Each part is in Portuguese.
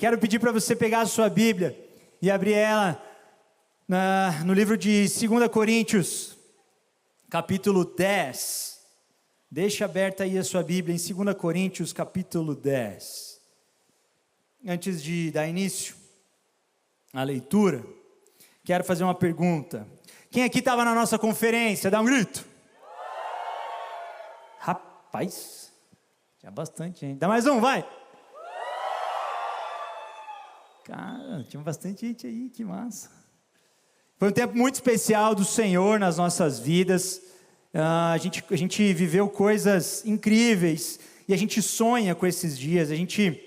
Quero pedir para você pegar a sua Bíblia e abrir ela no livro de 2 Coríntios, capítulo 10. Deixa aberta aí a sua Bíblia em 2 Coríntios, capítulo 10. Antes de dar início à leitura, quero fazer uma pergunta. Quem aqui estava na nossa conferência? Dá um grito. Rapaz, tinha bastante gente. Dá mais um, vai. Cara, tinha bastante gente aí, que massa. Foi um tempo muito especial do Senhor nas nossas vidas. A gente viveu coisas incríveis e a gente sonha com esses dias. A gente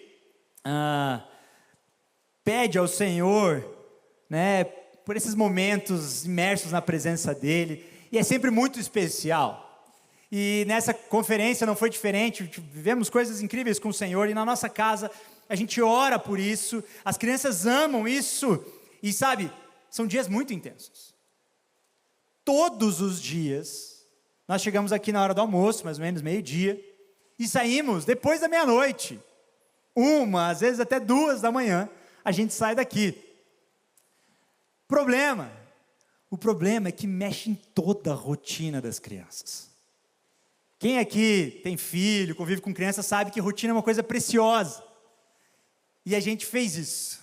pede ao Senhor, né, por esses momentos imersos na presença dEle. E é sempre muito especial. E nessa conferência não foi diferente. Vivemos coisas incríveis com o Senhor e na nossa casa a gente ora por isso, as crianças amam isso, e sabe, são dias muito intensos. Todos os dias, nós chegamos aqui na hora do almoço, mais ou menos meio-dia, e saímos depois da meia-noite, às vezes até 2 da manhã, a gente sai daqui. O problema é que mexe em toda a rotina das crianças. Quem aqui tem filho, convive com criança, sabe que rotina é uma coisa preciosa. E a gente fez isso,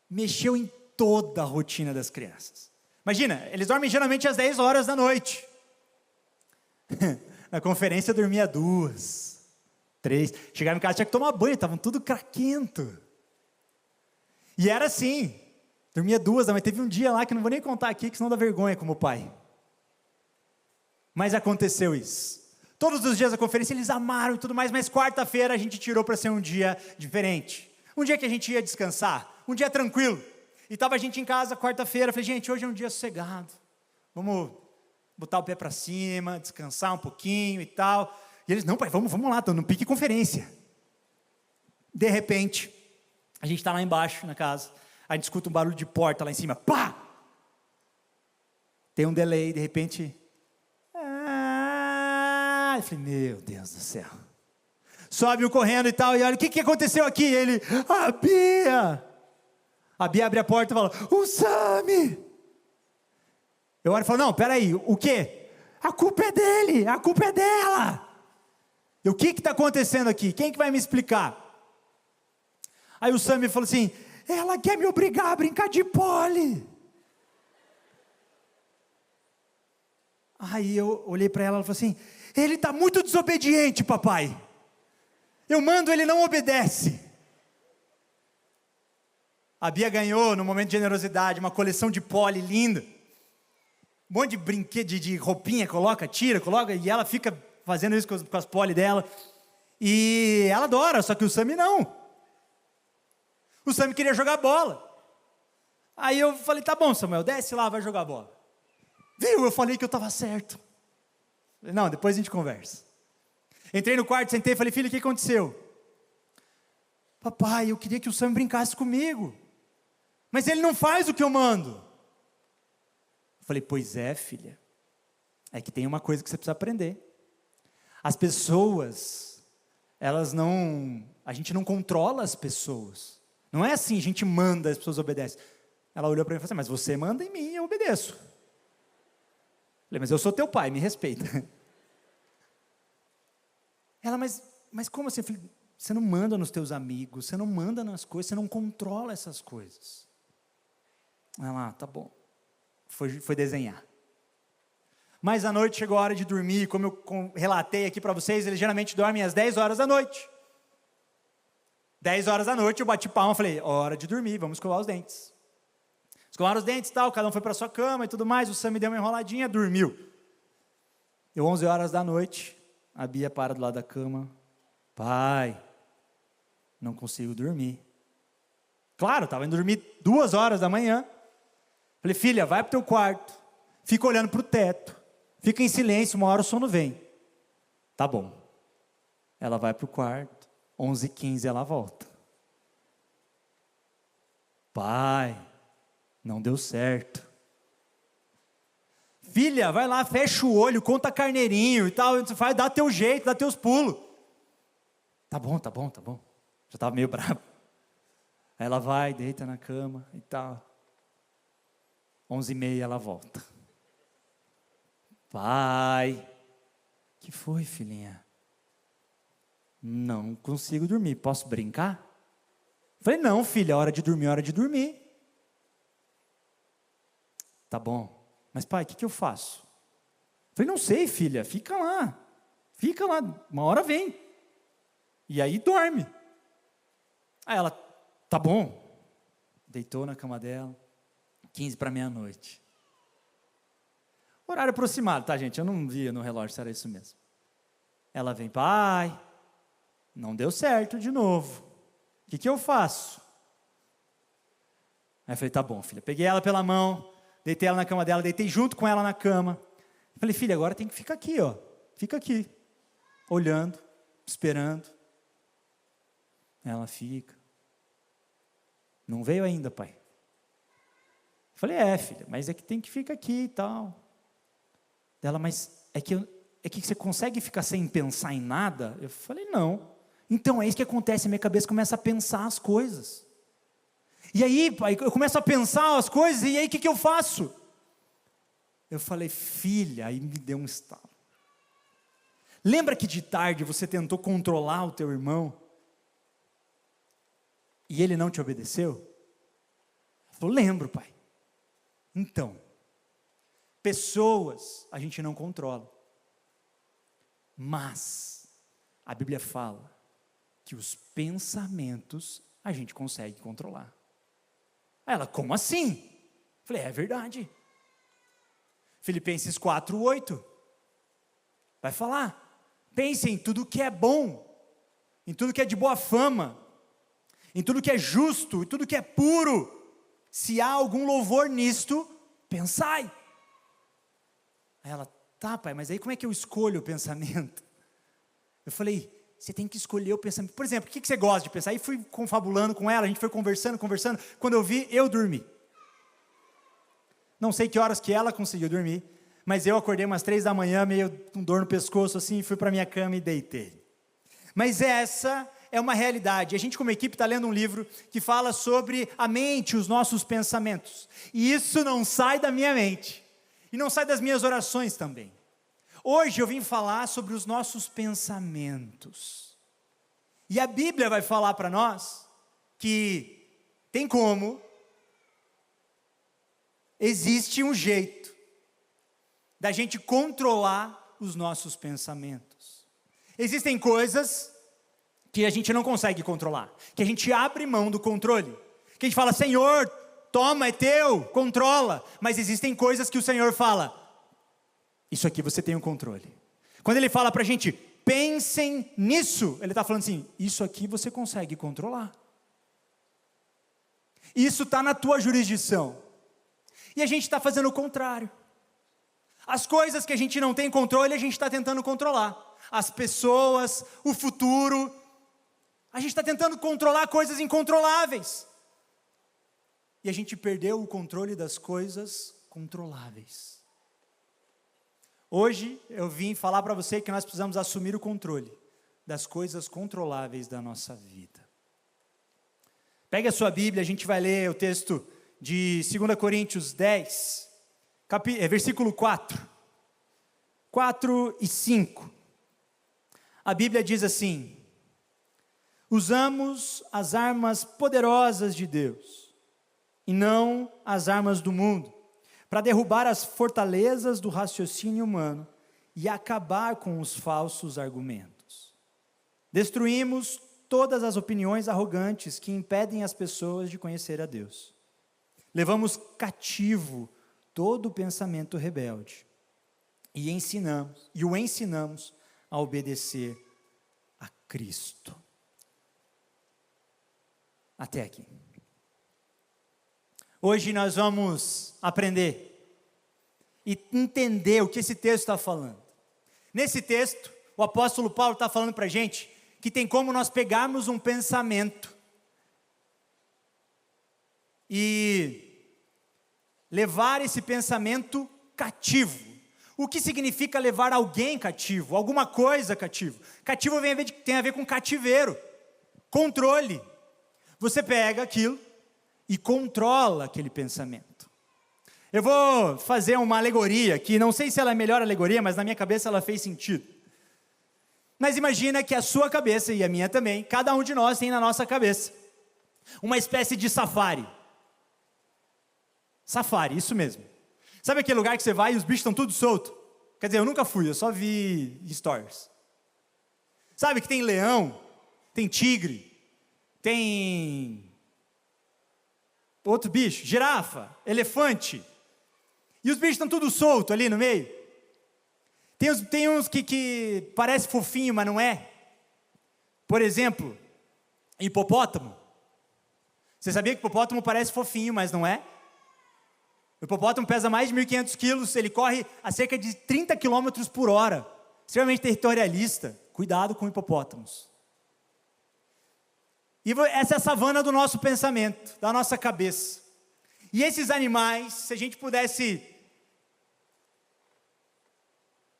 mexeu em toda a rotina das crianças. Imagina, eles dormem geralmente às 10 horas da noite. Na conferência eu dormia 2, 3, chegava em casa, tinha que tomar banho, estavam tudo craquento. E era assim, dormia 2, mas teve um dia lá que não vou nem contar aqui, que senão dá vergonha como pai. Mas aconteceu isso. Todos os dias da conferência eles amaram e tudo mais, mas quarta-feira a gente tirou para ser um dia diferente. Um dia que a gente ia descansar, um dia tranquilo. E estava a gente em casa quarta-feira, falei, gente, hoje é um dia sossegado. Vamos botar o pé para cima, descansar um pouquinho e tal. E eles, não pai, vamos lá, estão no pique conferência. De repente, a gente está lá embaixo na casa, a gente escuta um barulho de porta lá em cima, pá! Tem um delay, de repente... Eu falei, meu Deus do céu. Sobe correndo e tal, e olha, o que aconteceu aqui? Ele, a Bia abre a porta e fala, o Sami. Eu olho e falo, não, peraí, o quê? A culpa é dele, a culpa é dela. E o que está acontecendo aqui? Quem que vai me explicar? Aí o Sami falou assim, ela quer me obrigar a brincar de pole. Aí eu olhei para ela e falei assim, ele está muito desobediente, papai. Eu mando, ele não obedece. A Bia ganhou, no momento de generosidade, uma coleção de pole linda. Um monte de brinquedo, de roupinha, tira, coloca, e ela fica fazendo isso com as pole dela. E ela adora, só que o Sami não. O Sami queria jogar bola. Aí eu falei, tá bom, Samuel, desce lá, vai jogar bola. Viu, eu falei que eu estava certo. Não, depois a gente conversa. Entrei no quarto, sentei e falei, filho, o que aconteceu? Papai, eu queria que o Sam brincasse comigo. Mas ele não faz o que eu mando. Eu falei, pois é, filha. É que tem uma coisa que você precisa aprender. As pessoas, a gente não controla as pessoas. Não é assim, a gente manda, as pessoas obedecem. Ela olhou para mim e falou assim, mas você manda em mim e eu obedeço. Eu falei, mas eu sou teu pai, me respeita. Ela, mas como assim? Eu falei, você não manda nos teus amigos, você não manda nas coisas, você não controla essas coisas. Ela, tá bom. Foi desenhar. Mas à noite chegou a hora de dormir, como eu relatei aqui para vocês, eles geralmente dormem às 10 horas da noite. 10 horas da noite eu bati palma e falei, hora de dormir, vamos escovar os dentes. Escovaram os dentes e tal, cada um foi para sua cama e tudo mais, o Sam me deu uma enroladinha, dormiu. Deu 11 horas da noite, a Bia para do lado da cama, pai, não consigo dormir. Claro, estava indo dormir 2 horas da manhã. Falei, filha, vai para o teu quarto, fica olhando para o teto, fica em silêncio, uma hora o sono vem. Tá bom. Ela vai para o quarto, 11h15 ela volta. Pai, não deu certo. Filha, vai lá, fecha o olho, conta carneirinho e tal, dá teu jeito, dá teus pulos. Tá bom. Já estava meio bravo. Aí ela vai, deita na cama e tal. 11h30 ela volta. Pai, que foi, filhinha? Não consigo dormir, posso brincar? Falei, não, filha, é hora de dormir, é hora de dormir. Tá bom, mas pai, o que eu faço? Falei, não sei, filha, fica lá, uma hora vem. E aí dorme. Aí ela, tá bom. Deitou na cama dela, 15 para meia-noite. Horário aproximado, tá, gente? Eu não via no relógio se era isso mesmo. Ela vem, pai, não deu certo de novo. O que eu faço? Aí eu falei, tá bom, filha. Peguei ela pela mão, deitei ela na cama dela, deitei junto com ela na cama. Falei, filha, agora tem que ficar aqui, ó. Fica aqui, olhando, esperando. Ela fica. Não veio ainda, pai. Falei, filha, mas é que tem que ficar aqui e tal. Ela, mas é que você consegue ficar sem pensar em nada? Eu falei, não. Então é isso que acontece, minha cabeça começa a pensar as coisas. E aí, pai, eu começo a pensar as coisas, e aí o que eu faço? Eu falei, filha, aí me deu um estalo. Lembra que de tarde você tentou controlar o teu irmão? E ele não te obedeceu? Eu falei, lembro, pai. Então, pessoas a gente não controla. Mas, a Bíblia fala que os pensamentos a gente consegue controlar. Aí ela, como assim? Eu falei, é verdade. Filipenses 4:8 vai falar, pense em tudo que é bom, em tudo que é de boa fama, em tudo que é justo, em tudo que é puro. Se há algum louvor nisto, pensai. Aí ela, tá, pai, mas aí como é que eu escolho o pensamento? Eu falei, você tem que escolher o pensamento. Por exemplo, o que você gosta de pensar? Aí fui confabulando com ela, a gente foi conversando. Quando eu vi, eu dormi. Não sei que horas que ela conseguiu dormir, mas eu acordei umas 3 da manhã, meio com dor no pescoço, assim, fui para minha cama e deitei. Mas essa é uma realidade. A gente, como equipe, está lendo um livro que fala sobre a mente, os nossos pensamentos. E isso não sai da minha mente. E não sai das minhas orações também. Hoje eu vim falar sobre os nossos pensamentos. E a Bíblia vai falar para nós que tem como, existe um jeito da gente controlar os nossos pensamentos. Existem coisas que a gente não consegue controlar, que a gente abre mão do controle, que a gente fala, Senhor, toma, é teu, controla. Mas existem coisas que o Senhor fala, isso aqui você tem o controle. Quando Ele fala para a gente, pensem nisso, Ele está falando assim, isso aqui você consegue controlar. Isso está na tua jurisdição. E a gente está fazendo o contrário. As coisas que a gente não tem controle, a gente está tentando controlar. As pessoas, o futuro. A gente está tentando controlar coisas incontroláveis. E a gente perdeu o controle das coisas controláveis. Hoje eu vim falar para você que nós precisamos assumir o controle das coisas controláveis da nossa vida. Pegue a sua Bíblia, a gente vai ler o texto de 2 Coríntios 10, versículo 4 e 5. A Bíblia diz assim, usamos as armas poderosas de Deus, e não as armas do mundo, para derrubar as fortalezas do raciocínio humano e acabar com os falsos argumentos. Destruímos todas as opiniões arrogantes que impedem as pessoas de conhecer a Deus. Levamos cativo todo o pensamento rebelde e o ensinamos a obedecer a Cristo. Até aqui. Hoje nós vamos aprender e entender o que esse texto está falando. Nesse texto, o apóstolo Paulo está falando para a gente que tem como nós pegarmos um pensamento e levar esse pensamento cativo. O que significa levar alguém cativo? Alguma coisa cativo? Cativo tem a ver com cativeiro, controle. você pega aquilo e controla aquele pensamento. Eu vou fazer uma alegoria que não sei se ela é a melhor alegoria, mas na minha cabeça ela fez sentido. Mas imagina que a sua cabeça e a minha também, cada um de nós tem na nossa cabeça uma espécie de safari. Safari, isso mesmo. Sabe aquele lugar que você vai e os bichos estão tudo soltos? Quer dizer, eu nunca fui, eu só vi stories. Sabe que tem leão, tem tigre, tem outro bicho, girafa, elefante. E os bichos estão tudo soltos ali no meio. Tem uns que parece fofinho, mas não é. Por exemplo, hipopótamo. Você sabia que hipopótamo parece fofinho, mas não é? O hipopótamo pesa mais de 1.500 quilos, ele corre a cerca de 30 quilômetros por hora. Extremamente territorialista. Cuidado com hipopótamos. E essa é a savana do nosso pensamento, da nossa cabeça. E esses animais, se a gente pudesse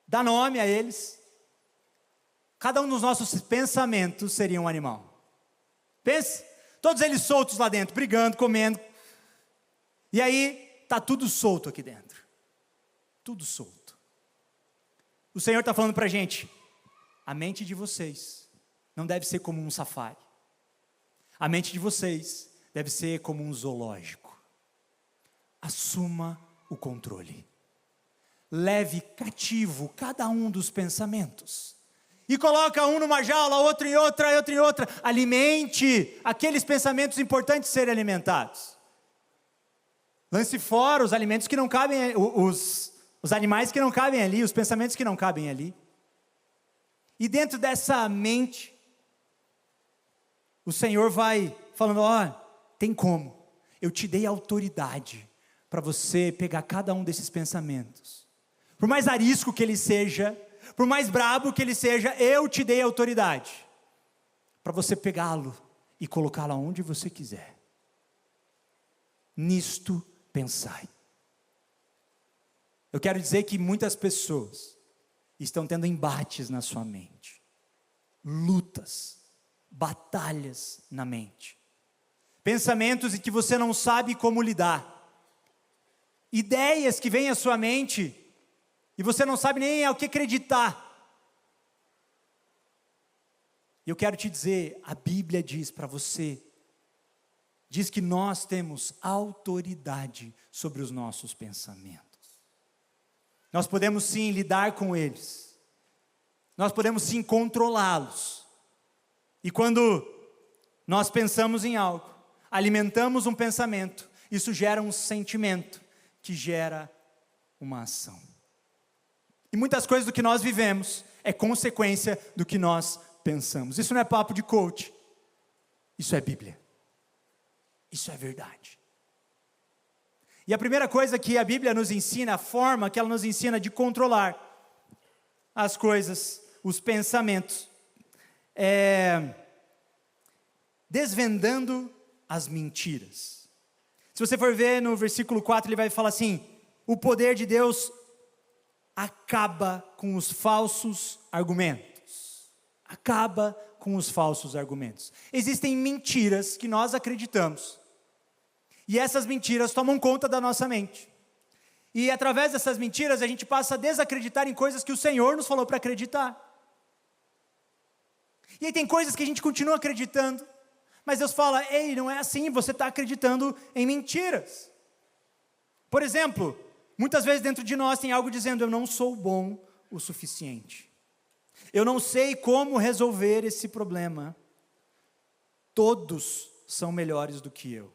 dar nome a eles, cada um dos nossos pensamentos seria um animal. Pense, todos eles soltos lá dentro, brigando, comendo. E aí, está tudo solto aqui dentro. Tudo solto. O Senhor está falando para a gente, a mente de vocês não deve ser como um safari. A mente de vocês deve ser como um zoológico. Assuma o controle. Leve cativo cada um dos pensamentos. E coloca um numa jaula, outro em outra, outro em outra. Alimente aqueles pensamentos importantes serem alimentados. Lance fora os alimentos que não cabem, os animais que não cabem ali, os pensamentos que não cabem ali. E dentro dessa mente, o Senhor vai falando, tem como. Eu te dei autoridade para você pegar cada um desses pensamentos. Por mais arisco que ele seja, por mais brabo que ele seja, eu te dei autoridade para você pegá-lo e colocá-lo aonde você quiser. Nisto pensai. Eu quero dizer que muitas pessoas estão tendo embates na sua mente, lutas, batalhas na mente, pensamentos em que você não sabe como lidar, ideias que vêm à sua mente e você não sabe nem ao que acreditar. E eu quero te dizer, a Bíblia diz para você, diz que nós temos autoridade sobre os nossos pensamentos. Nós podemos sim lidar com eles. Nós podemos sim controlá-los. E quando nós pensamos em algo, alimentamos um pensamento, isso gera um sentimento, que gera uma ação. E muitas coisas do que nós vivemos é consequência do que nós pensamos. Isso não é papo de coach. Isso é Bíblia. Isso é verdade. E a primeira coisa que a Bíblia nos ensina, a forma que ela nos ensina de controlar as coisas, os pensamentos, é desvendando as mentiras. Se você for ver no versículo 4, ele vai falar assim, o poder de Deus acaba com os falsos argumentos. Acaba com os falsos argumentos. Existem mentiras que nós acreditamos. E essas mentiras tomam conta da nossa mente. E através dessas mentiras a gente passa a desacreditar em coisas que o Senhor nos falou para acreditar. E aí tem coisas que a gente continua acreditando, mas Deus fala, ei, não é assim, você está acreditando em mentiras. Por exemplo, muitas vezes dentro de nós tem algo dizendo, eu não sou bom o suficiente. Eu não sei como resolver esse problema. Todos são melhores do que eu.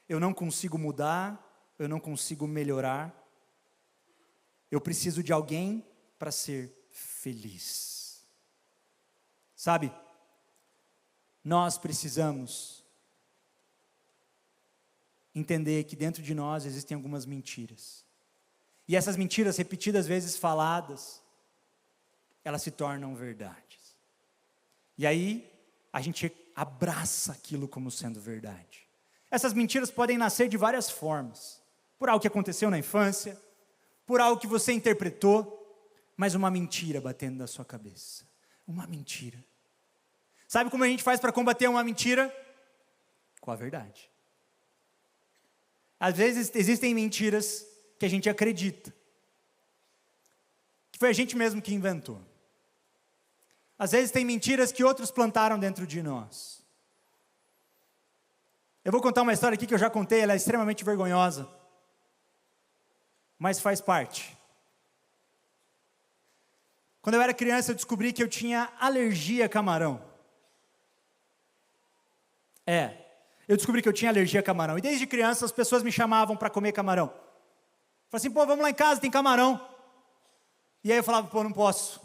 Eu não consigo mudar, eu não consigo melhorar. Eu preciso de alguém para ser feliz. Sabe? Nós precisamos entender que dentro de nós existem algumas mentiras. E essas mentiras repetidas vezes faladas, elas se tornam verdades. E aí, a gente abraça aquilo como sendo verdade. Essas mentiras podem nascer de várias formas. Por algo que aconteceu na infância, por algo que você interpretou, mas uma mentira batendo na sua cabeça. Uma mentira. Sabe como a gente faz para combater uma mentira? com a verdade. Às vezes existem mentiras que a gente acredita, que foi a gente mesmo que inventou. Às vezes tem mentiras que outros plantaram dentro de nós. Eu vou contar uma história aqui que eu já contei, ela é extremamente vergonhosa, mas faz parte. Quando eu era criança, eu descobri que eu tinha alergia a camarão. Eu descobri que eu tinha alergia a camarão. E desde criança, as pessoas me chamavam para comer camarão. Falavam assim, pô, vamos lá em casa, tem camarão. E aí eu falava, pô, não posso.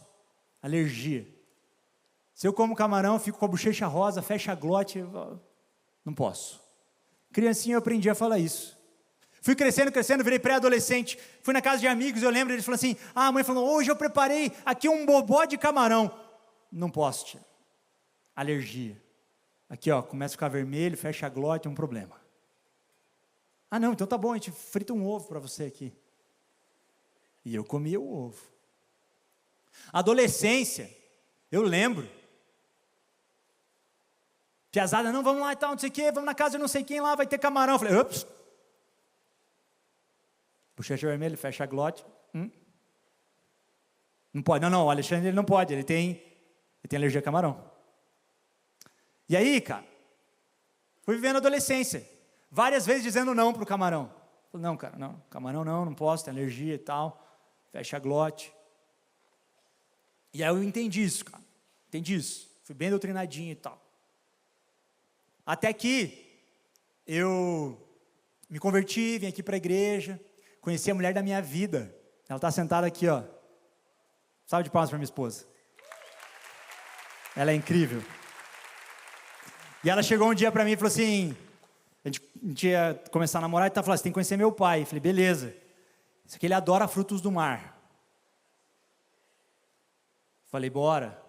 Alergia. Se eu como camarão, eu fico com a bochecha rosa, fecha a glote, não posso. Criancinha, eu aprendi a falar isso. Fui crescendo, virei pré-adolescente. Fui na casa de amigos, eu lembro, eles falaram assim, a mãe falou, hoje eu preparei aqui um bobó de camarão. Não posso, tia. Alergia. Aqui, ó, começa a ficar vermelho, fecha a glote, é um problema. Ah, não, então tá bom, a gente frita um ovo para você aqui. E eu comia o ovo. Adolescência, eu lembro. Piazada, não, vamos lá e tal, não sei o quê, vamos na casa de não sei quem lá, vai ter camarão. Eu falei, ups. Bochecha vermelha, fecha a glote. Não pode, não, o Alexandre ele não pode, ele tem alergia a camarão. E aí, cara, fui vivendo a adolescência, várias vezes dizendo não para o camarão. Falei, não, cara, não, camarão não posso, tem alergia e tal, fecha a glote. E aí eu entendi isso, cara, fui bem doutrinadinho e tal. Até que eu me converti, vim aqui para a igreja, conheci a mulher da minha vida, ela está sentada aqui, ó, salve de palmas para minha esposa, ela é incrível. E ela chegou um dia para mim e falou assim, a gente ia começar a namorar e ela falou assim, tem que conhecer meu pai. Eu falei, beleza, isso aqui ele adora frutos do mar. Falei, bora.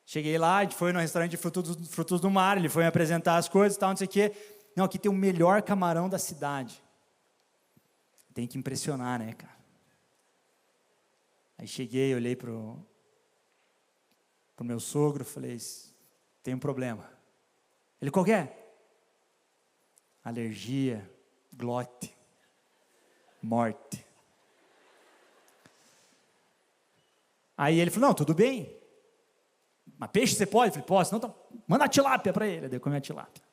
Cheguei lá, a gente foi no restaurante de frutos do mar, ele foi me apresentar as coisas e tal, não sei o quê. Não, aqui tem o melhor camarão da cidade. Tem que impressionar, né, cara? Aí cheguei, olhei pro meu sogro, falei, tem um problema. Ele, qual que é? Alergia, glote, morte. Aí ele falou, não, tudo bem. Mas peixe você pode? Eu falei, posso. Não, então, manda a tilápia para ele. Daí eu comi a tilápia.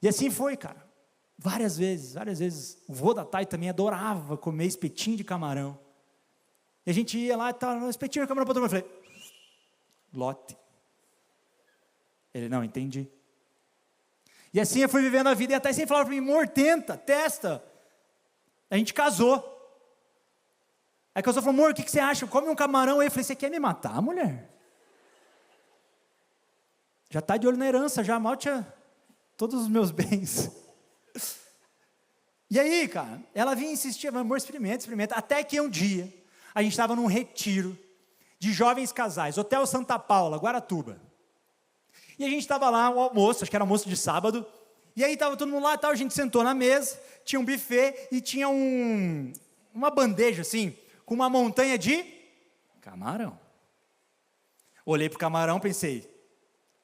E assim foi, cara. Várias vezes. O vô da Thay também adorava comer espetinho de camarão. E a gente ia lá e tal, espetinho de camarão para todo mundo. Eu falei, glote. Ele, não, entendi. E assim eu fui vivendo a vida, e até sempre falava para mim, amor, testa. A gente casou. Aí casou, falou, amor, o que você acha? Come um camarão aí. Eu falei, você quer me matar, mulher? Já está de olho na herança, já mal tinha todos os meus bens. E aí, cara, ela vinha insistir, amor, experimenta. Até que um dia, a gente estava num retiro de jovens casais, Hotel Santa Paula, Guaratuba. E a gente estava lá, um almoço, acho que era almoço de sábado, e aí estava todo mundo lá, tal, a gente sentou na mesa, tinha um buffet e tinha uma bandeja assim, com uma montanha de camarão. Olhei para o camarão, pensei,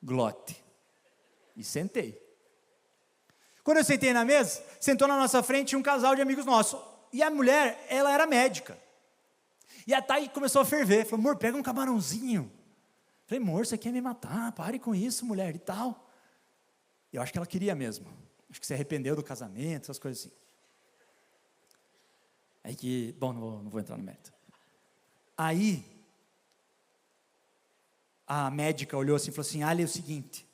glote, e sentei. Quando eu sentei na mesa, sentou na nossa frente um casal de amigos nossos, e a mulher, ela era médica, e a Thay começou a ferver, falou, amor, pega um camarãozinho. Falei, amor, você quer me matar, pare com isso, mulher, e tal. Eu acho que ela queria mesmo, acho que se arrependeu do casamento, essas coisas assim. Aí que, bom, não vou entrar no mérito. Aí, a médica olhou assim e falou assim, é o seguinte,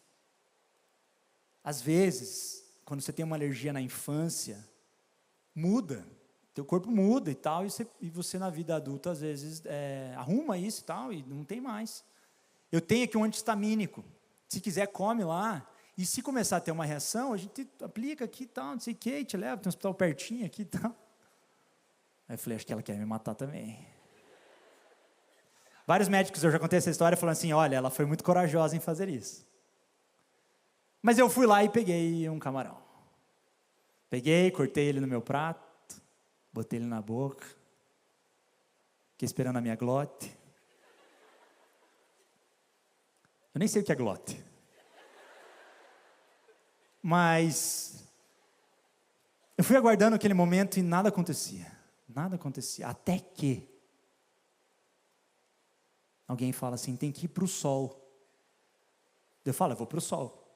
às vezes, quando você tem uma alergia na infância, muda, teu corpo muda e tal, e você na vida adulta, às vezes, arruma isso e tal, e não tem mais. Eu tenho aqui um antihistamínico, se quiser come lá, e se começar a ter uma reação, a gente aplica aqui e tal, não sei o que, te leva, tem um hospital pertinho aqui e tal. Aí eu falei, acho que ela quer me matar também. Vários médicos, eu já contei essa história, falando assim, olha, ela foi muito corajosa em fazer isso. Mas eu fui lá e peguei um camarão. Peguei, cortei ele no meu prato, botei ele na boca, fiquei esperando a minha glote. Eu nem sei o que é glote. Mas eu fui aguardando aquele momento e nada acontecia. Nada acontecia. Até que alguém fala assim, tem que ir para o sol. Eu falo, eu vou para o sol.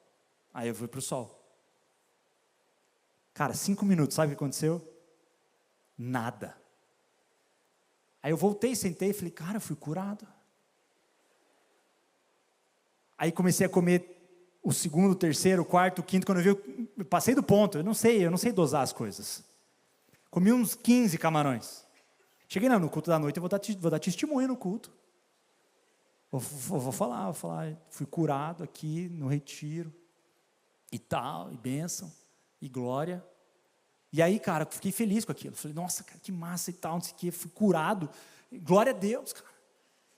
Aí eu fui para o sol. Cara, 5 minutos, sabe o que aconteceu? Nada. Aí eu voltei, sentei e falei, cara, eu fui curado. Aí comecei a comer o segundo, o terceiro, o quarto, o quinto, quando eu vi, eu passei do ponto, eu não sei dosar as coisas. Comi uns 15 camarões. Cheguei no culto da noite, eu vou dar testemunho no culto. Vou falar, fui curado aqui no retiro, e tal, e bênção, e glória. E aí, cara, fiquei feliz com aquilo. Falei, nossa, cara, que massa e tal, não sei o quê, fui curado. Glória a Deus, cara.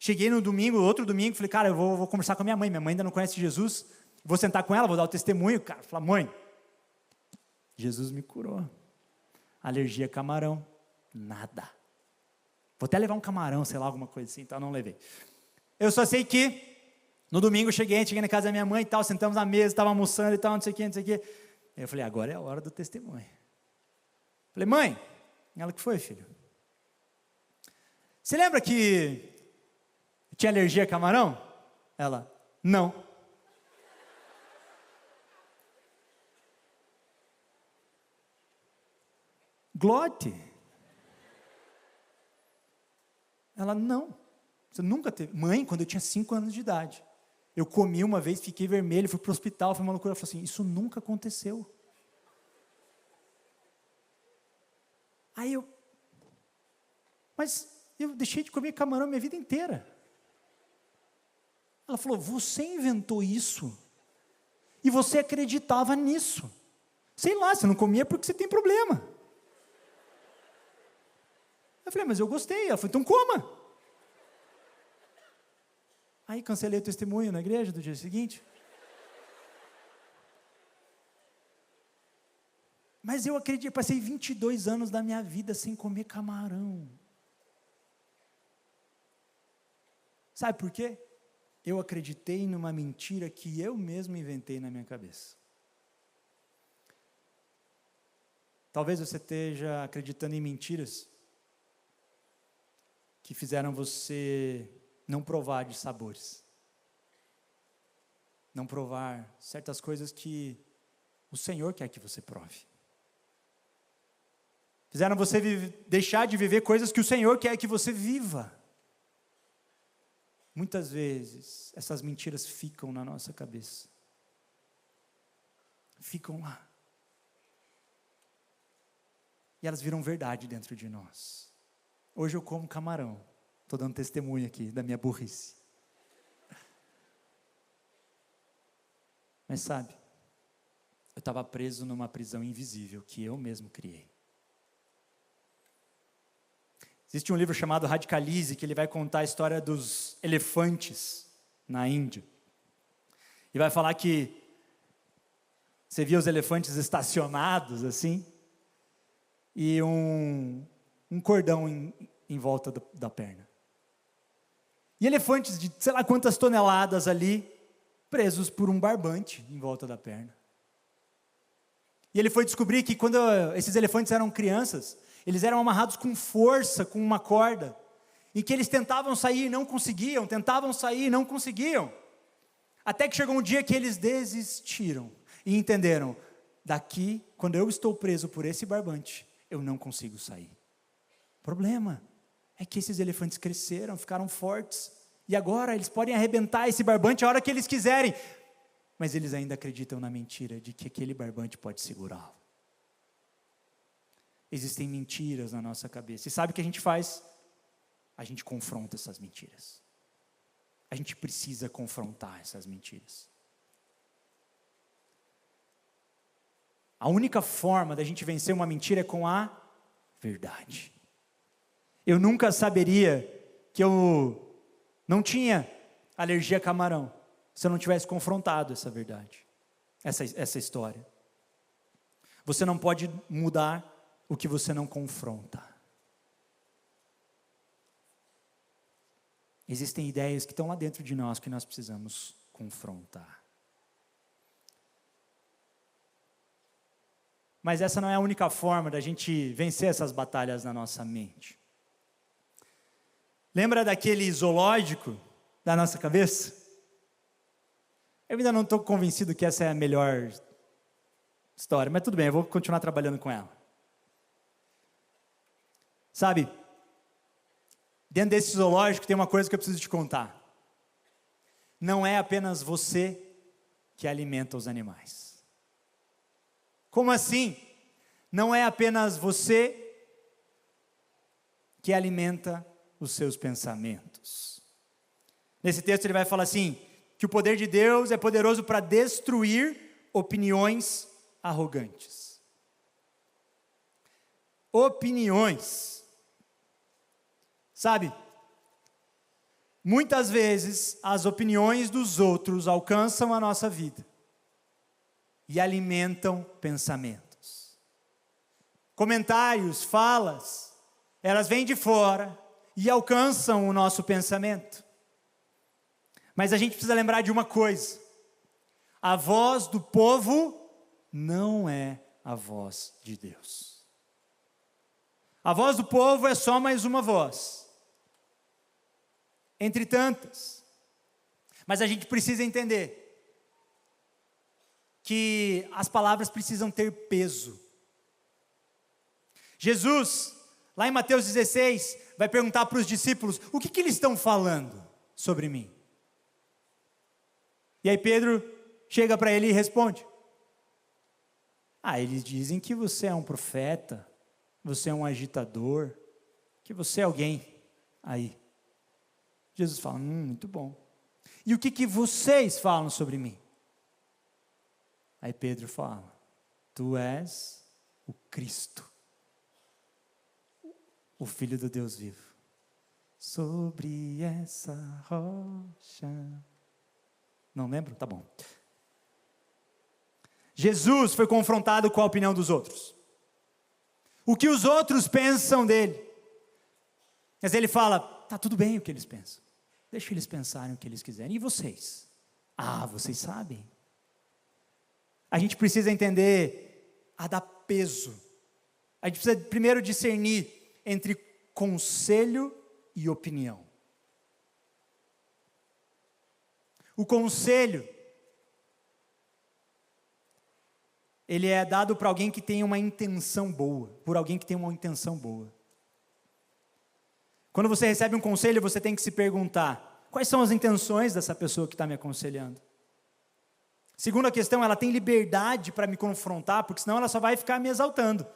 Cheguei no domingo, outro domingo, falei, cara, eu vou conversar com a minha mãe ainda não conhece Jesus, vou sentar com ela, vou dar o testemunho, cara. Falei, mãe, Jesus me curou. Alergia a camarão, nada. Vou até levar um camarão, sei lá, alguma coisa assim, então não levei. Eu só sei que, no domingo cheguei na casa da minha mãe e tal, sentamos na mesa, estava almoçando e tal, não sei o quê. Aí eu falei, agora é a hora do testemunho. Falei, mãe, ela, o que foi, filho? Você lembra que eu tinha alergia a camarão? Ela, não. Glote. Ela, não. Você nunca teve. Mãe, quando eu tinha 5 anos de idade, eu comi uma vez, fiquei vermelho, fui para o hospital, foi uma loucura. Ela falou assim, isso nunca aconteceu. Aí mas eu deixei de comer camarão minha vida inteira. Ela falou, você inventou isso, e você acreditava nisso. Sei lá, você não comia porque você tem problema. Eu falei, mas eu gostei. Ela falou, então coma. Aí cancelei o testemunho na igreja do dia seguinte. Mas eu acreditei, passei 22 anos da minha vida sem comer camarão. Sabe por quê? Eu acreditei numa mentira que eu mesmo inventei na minha cabeça. Talvez você esteja acreditando em mentiras que fizeram você não provar de sabores. Não provar certas coisas que o Senhor quer que você prove. Fizeram você deixar de viver coisas que o Senhor quer que você viva. Muitas vezes, essas mentiras ficam na nossa cabeça. Ficam lá. E elas viram verdade dentro de nós. Hoje eu como camarão. Estou dando testemunho aqui da minha burrice. Mas sabe, eu estava preso numa prisão invisível que eu mesmo criei. Existe um livro chamado Radicalize, que ele vai contar a história dos elefantes na Índia. E vai falar que você via os elefantes estacionados assim, e um cordão em volta da perna. E elefantes de sei lá quantas toneladas ali, presos por um barbante em volta da perna. E ele foi descobrir que quando esses elefantes eram crianças, eles eram amarrados com força, com uma corda, e que eles tentavam sair e não conseguiam, tentavam sair e não conseguiam, até que chegou um dia que eles desistiram, e entenderam, daqui, quando eu estou preso por esse barbante, eu não consigo sair. O problema é que esses elefantes cresceram, ficaram fortes, e agora eles podem arrebentar esse barbante a hora que eles quiserem, mas eles ainda acreditam na mentira de que aquele barbante pode segurá-lo. Existem mentiras na nossa cabeça. E sabe o que a gente faz? A gente confronta essas mentiras. A gente precisa confrontar essas mentiras. A única forma da gente vencer uma mentira é com a verdade. Eu nunca saberia que eu não tinha alergia a camarão se eu não tivesse confrontado essa verdade, essa história. Você não pode mudar o que você não confronta. Existem ideias que estão lá dentro de nós que nós precisamos confrontar. Mas essa não é a única forma da gente vencer essas batalhas na nossa mente. Lembra daquele zoológico da nossa cabeça? Eu ainda não estou convencido que essa é a melhor história, mas tudo bem, eu vou continuar trabalhando com ela. Sabe, dentro desse zoológico tem uma coisa que eu preciso te contar. Não é apenas você que alimenta os animais. Como assim? Não é apenas você que alimenta os seus pensamentos. Nesse texto ele vai falar assim, que o poder de Deus é poderoso para destruir opiniões arrogantes. Opiniões. Sabe, muitas vezes as opiniões dos outros alcançam a nossa vida e alimentam pensamentos. Comentários, falas, elas vêm de fora e alcançam o nosso pensamento. Mas a gente precisa lembrar de uma coisa: a voz do povo não é a voz de Deus. A voz do povo é só mais uma voz, entre tantas. Mas a gente precisa entender que as palavras precisam ter peso. Jesus, lá em Mateus 16, vai perguntar para os discípulos, o que eles estão falando sobre mim? E aí Pedro chega para ele e responde, eles dizem que você é um profeta, você é um agitador, que você é alguém aí. Jesus fala, muito bom. E o que vocês falam sobre mim? Aí Pedro fala, tu és o Cristo, o Filho do Deus vivo. Sobre essa rocha. Não lembro? Tá bom. Jesus foi confrontado com a opinião dos outros. O que os outros pensam dele. Mas ele fala, tá tudo bem o que eles pensam. Deixa eles pensarem o que eles quiserem. E vocês? Vocês sabem. A gente precisa entender a dar peso. A gente precisa primeiro discernir entre conselho e opinião. O conselho, ele é dado para alguém que tem uma intenção boa, por alguém que tem uma intenção boa. Quando você recebe um conselho, você tem que se perguntar, quais são as intenções dessa pessoa que está me aconselhando? Segunda questão, ela tem liberdade para me confrontar, porque senão ela só vai ficar me exaltando.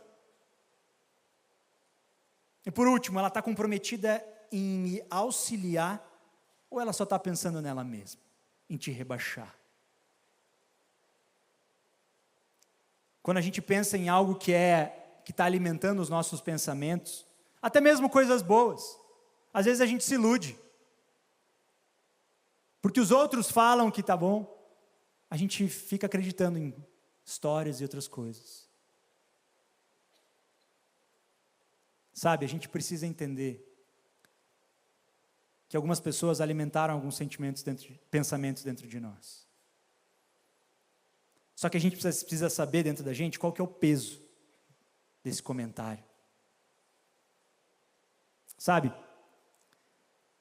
E por último, ela está comprometida em me auxiliar, ou ela só está pensando nela mesma, em te rebaixar? Quando a gente pensa em algo que está alimentando os nossos pensamentos, até mesmo coisas boas, às vezes a gente se ilude, porque os outros falam que está bom, a gente fica acreditando em histórias e outras coisas. Sabe, a gente precisa entender que algumas pessoas alimentaram alguns pensamentos dentro de nós. Só que a gente precisa saber dentro da gente qual que é o peso desse comentário. Sabe,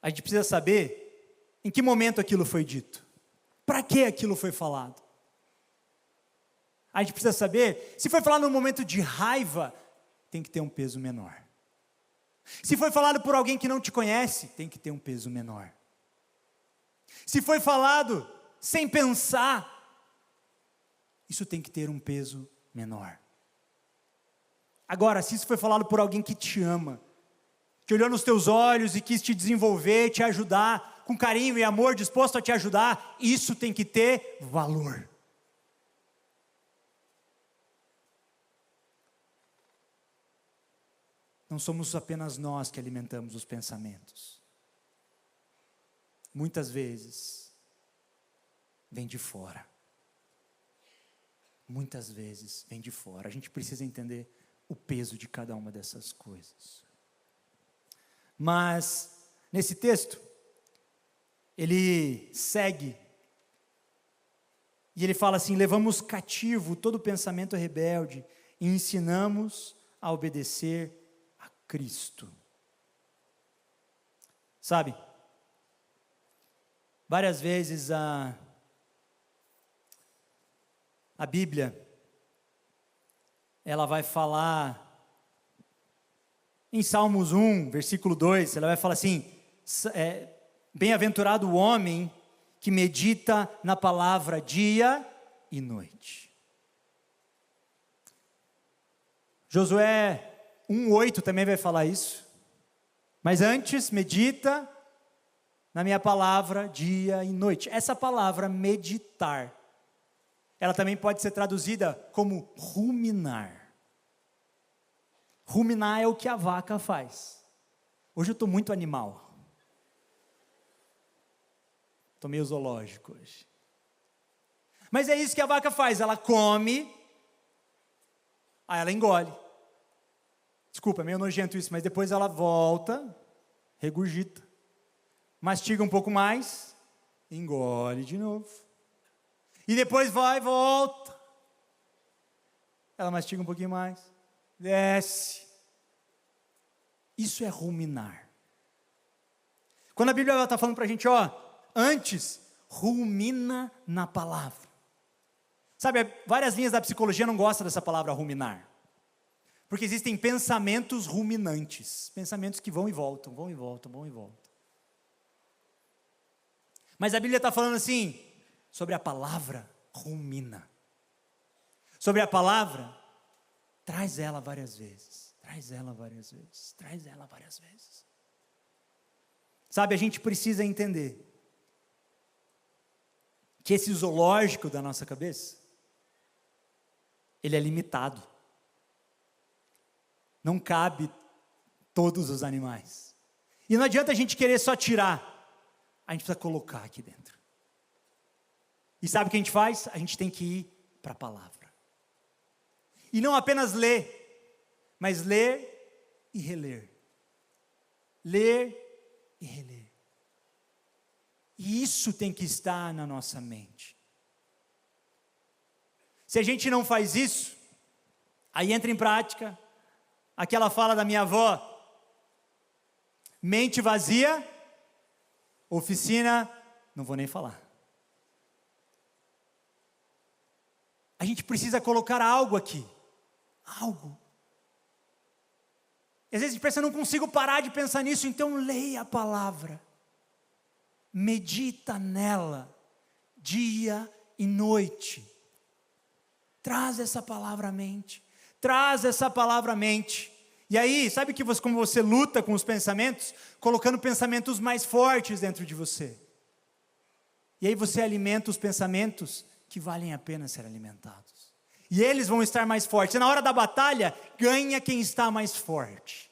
a gente precisa saber em que momento aquilo foi dito. Para que aquilo foi falado? A gente precisa saber, se foi falado num momento de raiva, tem que ter um peso menor. Se foi falado por alguém que não te conhece, tem que ter um peso menor. Se foi falado sem pensar, isso tem que ter um peso menor. Agora, se isso foi falado por alguém que te ama, que olhou nos teus olhos e quis te desenvolver, te ajudar, com carinho e amor, disposto a te ajudar, isso tem que ter valor. Não somos apenas nós que alimentamos os pensamentos. Muitas vezes, vem de fora. Muitas vezes, vem de fora. A gente precisa entender o peso de cada uma dessas coisas. Mas, nesse texto, ele segue, e ele fala assim, levamos cativo todo pensamento rebelde, e ensinamos a obedecer a Cristo. Sabe, várias vezes a Bíblia, ela vai falar, em Salmos 1, versículo 2, ela vai falar assim, bem-aventurado o homem que medita na palavra dia e noite. Josué 1:8 também vai falar isso. Mas antes, medita na minha palavra dia e noite. Essa palavra meditar, ela também pode ser traduzida como ruminar. Ruminar é o que a vaca faz. Hoje eu estou muito animal. Estou meio zoológico hoje. Mas é isso que a vaca faz, ela come, aí ela engole. Desculpa, é meio nojento isso, mas depois ela volta, regurgita, mastiga um pouco mais, engole de novo. E depois vai, volta. Ela mastiga um pouquinho mais, desce. Isso é ruminar. Quando a Bíblia está falando para a gente, antes, rumina na palavra. Sabe, várias linhas da psicologia não gostam dessa palavra ruminar. Porque existem pensamentos ruminantes. Pensamentos que vão e voltam, vão e voltam, vão e voltam. Mas a Bíblia está falando assim, sobre a palavra, rumina. Sobre a palavra, traz ela várias vezes. Traz ela várias vezes. Traz ela várias vezes. Sabe, a gente precisa entender que esse zoológico da nossa cabeça, ele é limitado. Não cabe todos os animais. E não adianta a gente querer só tirar. A gente precisa colocar aqui dentro. E sabe o que a gente faz? A gente tem que ir para a palavra. E não apenas ler, mas ler e reler. Ler e reler. E isso tem que estar na nossa mente. Se a gente não faz isso, aí entra em prática aquela fala da minha avó: mente vazia, oficina, não vou nem falar. A gente precisa colocar algo aqui. Algo. E às vezes a gente pensa, eu não consigo parar de pensar nisso, então leia a palavra. Medita nela, dia e noite. Traz essa palavra à mente. Traz essa palavra à mente. E aí, sabe como você luta com os pensamentos? Colocando pensamentos mais fortes dentro de você. E aí você alimenta os pensamentos que valem a pena ser alimentados. E eles vão estar mais fortes. E na hora da batalha, ganha quem está mais forte.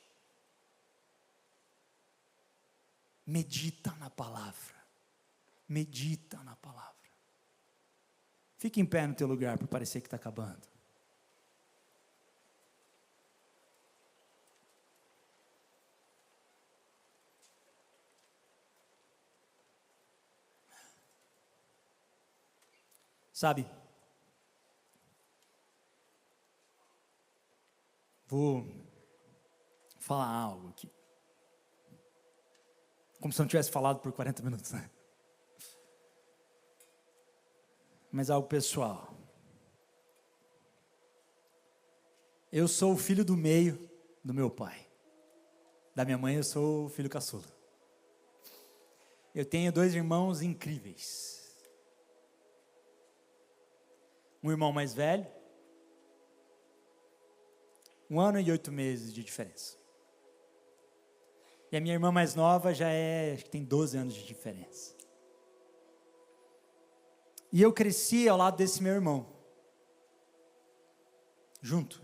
Medita na palavra. Medita na palavra. Fique em pé no teu lugar para parecer que está acabando. Sabe, vou falar algo aqui. Como se eu não tivesse falado por 40 minutos, né? Mas algo pessoal. Eu sou o filho do meio do meu pai. Da minha mãe eu sou o filho caçula. Eu tenho 2 irmãos incríveis. Um irmão mais velho, 1 ano e 8 meses de diferença. E a minha irmã mais nova acho que tem 12 anos de diferença. E eu cresci ao lado desse meu irmão. Junto.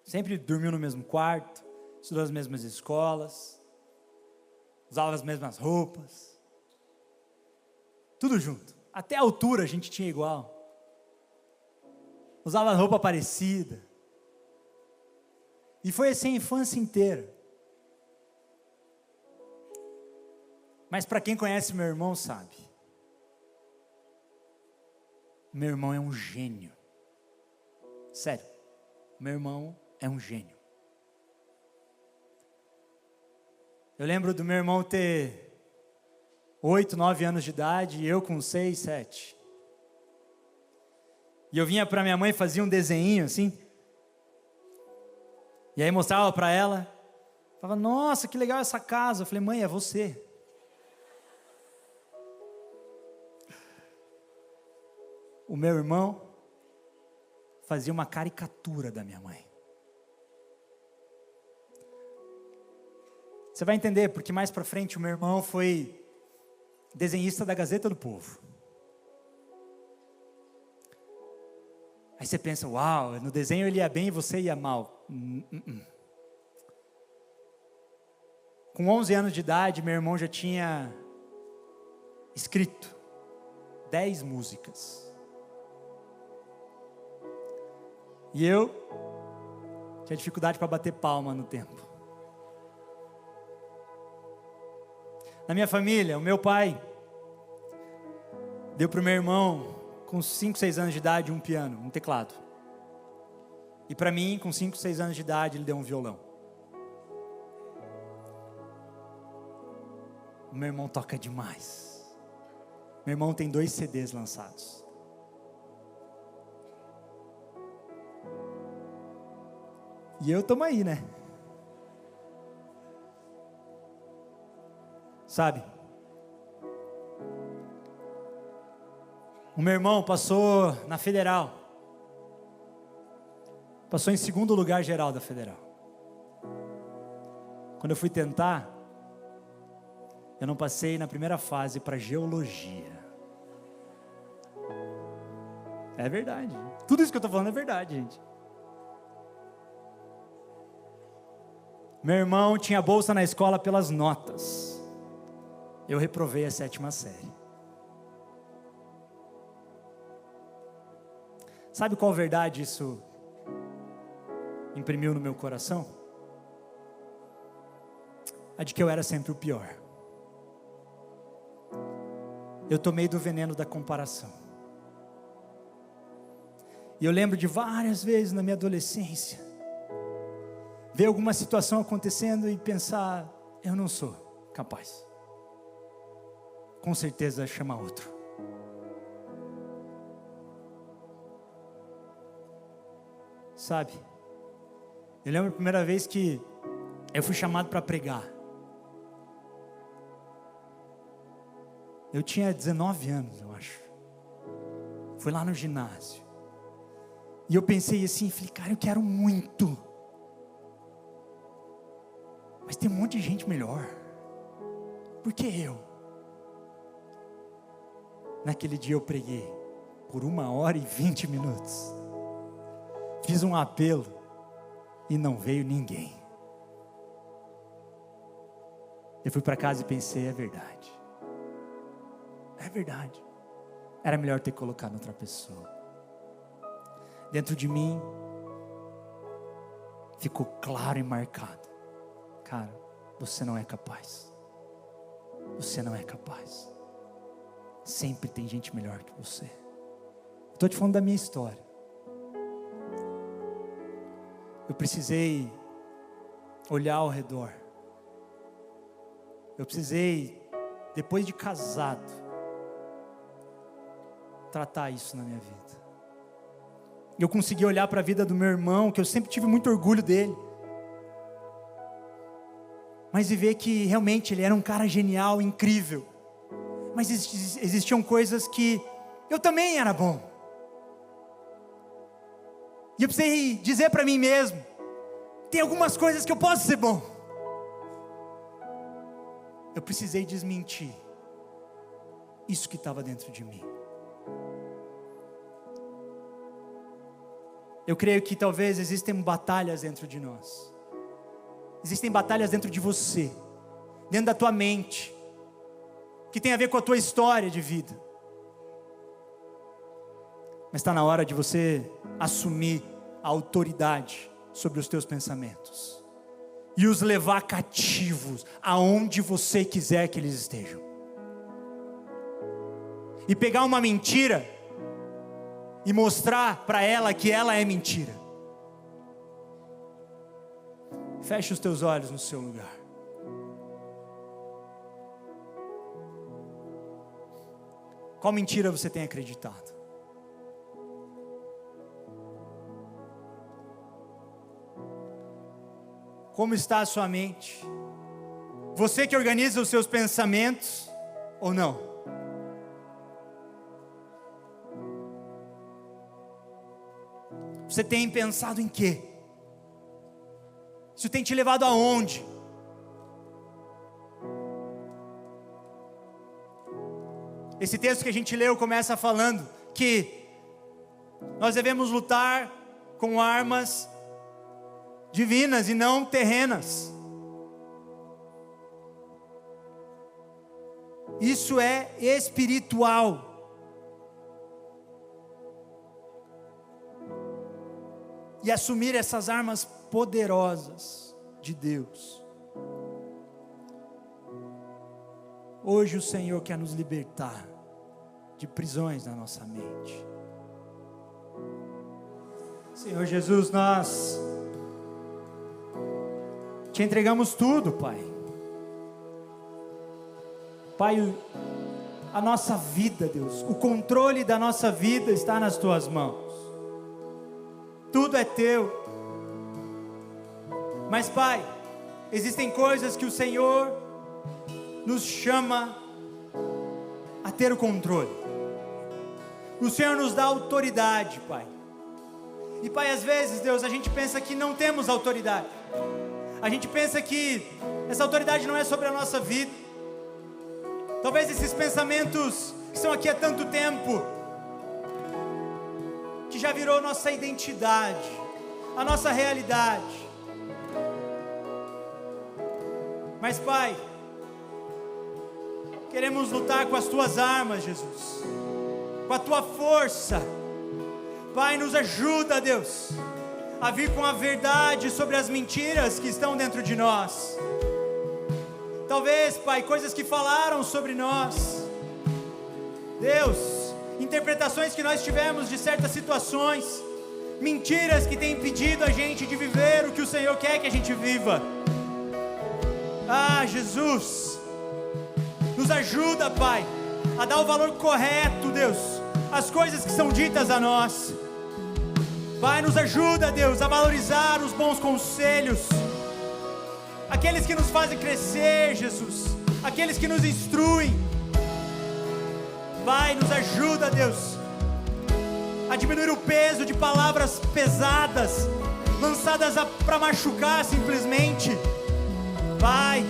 Sempre dormiu no mesmo quarto, estudou nas mesmas escolas, usava as mesmas roupas. Tudo junto. Até a altura a gente tinha igual. Usava roupa parecida. E foi assim a infância inteira. Mas para quem conhece meu irmão sabe. Meu irmão é um gênio. Sério. Meu irmão é um gênio. Eu lembro do meu irmão ter 8, 9 anos de idade e eu com 6, 7. E eu vinha para minha mãe e fazia um desenho assim. E aí mostrava para ela. Falava, nossa, que legal essa casa. Eu falei, mãe, é você. O meu irmão fazia uma caricatura da minha mãe. Você vai entender, porque mais para frente o meu irmão foi desenhista da Gazeta do Povo. Aí você pensa, uau, no desenho ele ia bem e você ia mal. Com 11 anos de idade, meu irmão já tinha escrito 10 músicas. E eu tinha dificuldade para bater palma no tempo. Na minha família, o meu pai deu para o meu irmão, com 5, 6 anos de idade, um piano, um teclado. E para mim, com 5, 6 anos de idade, ele deu um violão. O meu irmão toca demais. Meu irmão tem 2 CDs lançados. E eu estamos aí, né? Sabe? O meu irmão passou na Federal. Passou em 2º lugar geral da Federal. Quando eu fui tentar, eu não passei na primeira fase para Geologia. É verdade. Tudo isso que eu estou falando é verdade, gente. Meu irmão tinha bolsa na escola pelas notas. Eu reprovei a 7ª série. Sabe qual verdade isso imprimiu no meu coração? A de que eu era sempre o pior. Eu tomei do veneno da comparação. E eu lembro de várias vezes na minha adolescência, ver alguma situação acontecendo e pensar, eu não sou capaz. Com certeza chama outro. Sabe? Eu lembro a primeira vez que eu fui chamado para pregar. Eu tinha 19 anos, eu acho. Fui lá no ginásio. E eu pensei assim, falei, cara, eu quero muito. Mas tem um monte de gente melhor. Por que eu? Naquele dia eu preguei por 1h20. Fiz um apelo e não veio ninguém. Eu fui para casa e pensei, é verdade. É verdade. Era melhor ter colocado outra pessoa. Dentro de mim ficou claro e marcado. Cara, você não é capaz. Você não é capaz. Sempre tem gente melhor que você. Estou te falando da minha história. Eu precisei olhar ao redor. Eu precisei, depois de casado, tratar isso na minha vida. Eu consegui olhar para a vida do meu irmão, que eu sempre tive muito orgulho dele. Mas e ver que realmente ele era um cara genial, incrível. Mas existiam coisas que eu também era bom. E eu precisei dizer para mim mesmo, tem algumas coisas que eu posso ser bom. Eu precisei desmentir isso que estava dentro de mim. Eu creio que talvez existem batalhas dentro de nós. Existem batalhas dentro de você, dentro da tua mente, que tem a ver com a tua história de vida. Mas está na hora de você assumir a autoridade sobre os teus pensamentos e os levar cativos aonde você quiser que eles estejam. E pegar uma mentira e mostrar para ela que ela é mentira. Feche os teus olhos no seu lugar. Qual mentira você tem acreditado? Como está a sua mente? Você que organiza os seus pensamentos ou não? Você tem pensado em quê? Isso tem te levado aonde? Esse texto que a gente leu começa falando que nós devemos lutar com armas divinas e não terrenas. Isso é espiritual. E assumir essas armas poderosas de Deus. Hoje o Senhor quer nos libertar de prisões na nossa mente. Senhor Jesus, nós te entregamos tudo, Pai. Pai, a nossa vida, Deus, o controle da nossa vida está nas tuas mãos. Tudo é teu. Mas, Pai, existem coisas que o Senhor nos chama a ter o controle. O Senhor nos dá autoridade, Pai. E, Pai, às vezes, Deus, a gente pensa que não temos autoridade. A gente pensa que essa autoridade não é sobre a nossa vida. Talvez esses pensamentos que estão aqui há tanto tempo, que já virou nossa identidade, a nossa realidade. Mas, Pai, queremos lutar com as tuas armas, Jesus, com a tua força. Pai, nos ajuda, Deus, a vir com a verdade sobre as mentiras que estão dentro de nós. Talvez, Pai, coisas que falaram sobre nós, Deus, interpretações que nós tivemos de certas situações, mentiras que têm impedido a gente de viver o que o Senhor quer que a gente viva. Ah, Jesus, nos ajuda, Pai, a dar o valor correto, Deus, às coisas que são ditas a nós. Pai, nos ajuda, Deus, a valorizar os bons conselhos, aqueles que nos fazem crescer, Jesus, aqueles que nos instruem. Pai, nos ajuda, Deus, a diminuir o peso de palavras pesadas, lançadas para machucar simplesmente. Pai,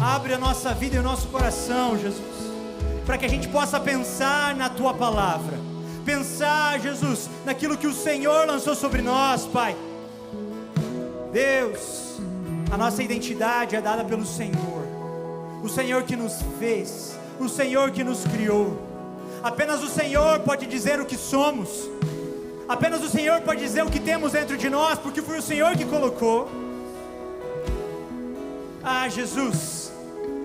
abre a nossa vida e o nosso coração, Jesus, para que a gente possa pensar na Tua Palavra, pensar, Jesus, naquilo que o Senhor lançou sobre nós, Pai. Deus, a nossa identidade é dada pelo Senhor, o Senhor que nos fez, o Senhor que nos criou. Apenas o Senhor pode dizer o que somos, apenas o Senhor pode dizer o que temos dentro de nós, porque foi o Senhor que colocou. Ah, Jesus,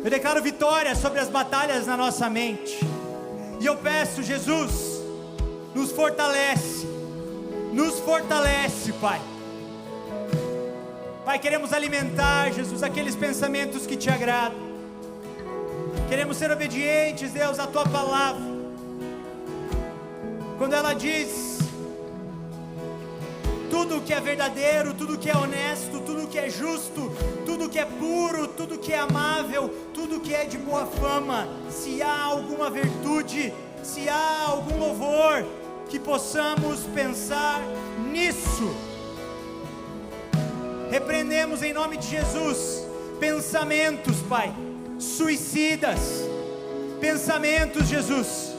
eu declaro vitória sobre as batalhas na nossa mente, e eu peço, Jesus, nos fortalece, Pai. Pai, queremos alimentar, Jesus, aqueles pensamentos que te agradam, queremos ser obedientes, Deus, à Tua Palavra, quando ela diz: tudo que é verdadeiro, tudo que é honesto, tudo que é justo, tudo que é puro, tudo que é amável, tudo que é de boa fama, se há alguma virtude, se há algum louvor, que possamos pensar nisso. Repreendemos em nome de Jesus pensamentos, Pai, suicidas, pensamentos, Jesus,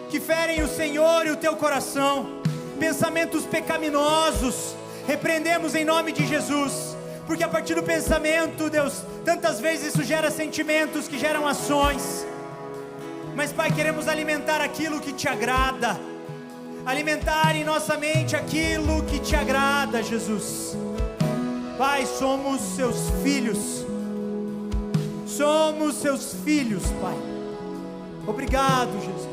que ferem o Senhor e o teu coração, pensamentos pecaminosos, repreendemos em nome de Jesus, porque a partir do pensamento, Deus, tantas vezes isso gera sentimentos que geram ações. Mas, Pai, queremos alimentar aquilo que te agrada, alimentar em nossa mente aquilo que te agrada, Jesus. Pai, somos seus filhos, Pai. Obrigado, Jesus.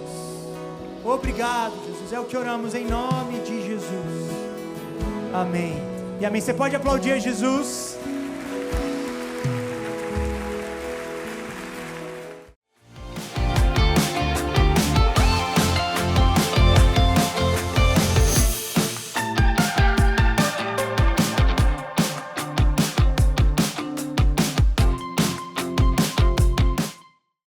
Obrigado, Jesus. É o que oramos em nome de Jesus. Amém. E amém. Você pode aplaudir a Jesus?